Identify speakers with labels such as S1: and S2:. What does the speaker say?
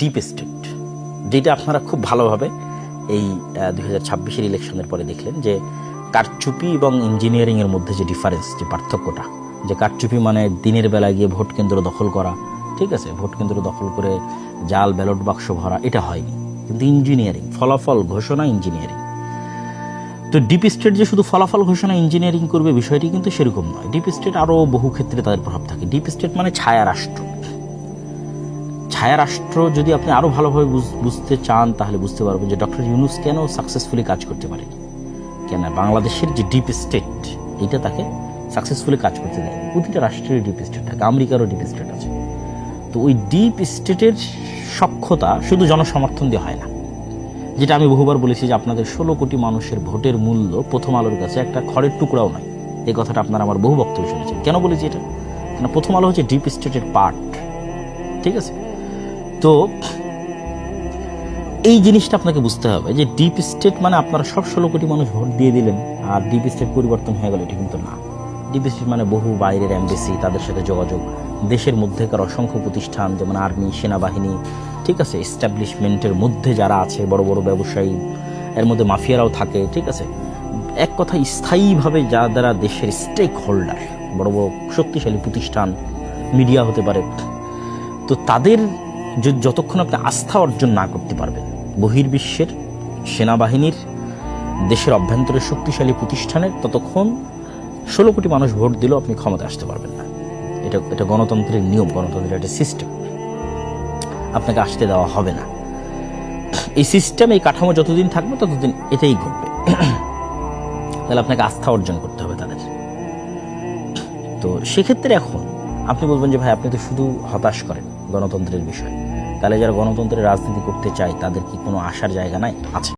S1: Deep state, যেটা আপনারা খুব ভালোভাবে এই 2026-এর ইলেকশনের পরে দেখলেন যে কারচুপি এবং ইঞ্জিনিয়ারিংয়ের মধ্যে যে ডিফারেন্স, যে পার্থক্যটা, যে কারচুপি মানে দিনের বেলায় গিয়ে ভোট কেন্দ্র দখল করা, ঠিক আছে, ভোট কেন্দ্র দখল করে জাল ব্যালট বাক্স ভরা, এটা হয়নি। কিন্তু ইঞ্জিনিয়ারিং, ফলাফল ঘোষণা, ইঞ্জিনিয়ারিং। তো ডিপ স্টেট যে শুধু ফলাফল ঘোষণা ইঞ্জিনিয়ারিং করবে বিষয়টি কিন্তু সেরকম নয়। ডিপ স্টেট আরও বহু ক্ষেত্রে তাদের প্রভাব থাকে। ডিপ স্টেট মানে ছায়া রাষ্ট্র। ছায়া রাষ্ট্র যদি আপনি আরও ভালোভাবে বুঝতে চান তাহলে বুঝতে পারবেন যে ডক্টর ইউনূস কেন সাকসেসফুলি কাজ করতে পারেনি, কেন বাংলাদেশের যে ডিপ স্টেট এইটা তাকে সাকসেসফুলি কাজ করতে দেয়। প্রতিটা রাষ্ট্রের ডিপ স্টেট থাকে, আমেরিকারও ডিপ স্টেট আছে। তো ওই ডিপ স্টেটের সক্ষতা শুধু জনসমর্থন দিয়ে হয় না। যেটা আমি বহুবার বলেছি যে আপনাদের 16 কোটি মানুষের ভোটের মূল্য প্রথম আলোর কাছে একটা খড়ের টুকরাও নয়। এই কথাটা আপনারা আমার বহু বক্তব্য শুনেছেন। কেন বলেছি এটা? কেন প্রথম আলো হচ্ছে ডিপ স্টেটের পার্ট, ঠিক আছে? তো এই জিনিসটা আপনাকে বুঝতে হবে যে ডিপ স্টেট মানে আপনারা সব 16 কোটি মানুষ ভোট দিয়ে দিলেন আর ডিপ স্টেট পরিবর্তন হয়ে গেল, এটা কিন্তু না। ডিপ স্টেট মানে বহু বাইরের এমবেসি, তাদের সাথে যোগাযোগ, দেশের মধ্যেকার অসংখ্য প্রতিষ্ঠান যেমন আর্মি, সেনাবাহিনী, ঠিক আছে, এস্টাবলিশমেন্টের মধ্যে যারা আছে, বড় বড় ব্যবসায়ী, এর মধ্যে মাফিয়ারাও থাকে, ঠিক আছে। এক কথা স্থায়ীভাবে যারা দেশের স্টেক হোল্ডার, বড় বড় শক্তিশালী প্রতিষ্ঠান, মিডিয়া হতে পারে, তো তাদের যতক্ষণ আপনি আস্থা অর্জন না করতে পারবেন বহির্বিশ্বের সেনাবাহিনীর, দেশের অভ্যন্তরের শক্তিশালী প্রতিষ্ঠানের, ততক্ষণ 16 কোটি মানুষ ভোট দিলেও আপনি ক্ষমতা আসতে পারবেন না। এটা গণতন্ত্রের নিয়ম, গণতন্ত্রের একটা সিস্টেম, আপনাকে আসতে দেওয়া হবে না। এই সিস্টেম, এই কাঠামো যতদিন থাকবে ততদিন এটাই ঘটবে। তাহলে আপনাকে আস্থা অর্জন করতে হবে তাদের। তো সেক্ষেত্রে এখন আপনি বলবেন যে ভাই আপনি তো শুধু হতাশ করেন গণতন্ত্রের বিষয়, তাহলে যারা গণতন্ত্রের রাজনীতি করতে চায় তাদের কি কোনো আশার জায়গা নাই? আছে।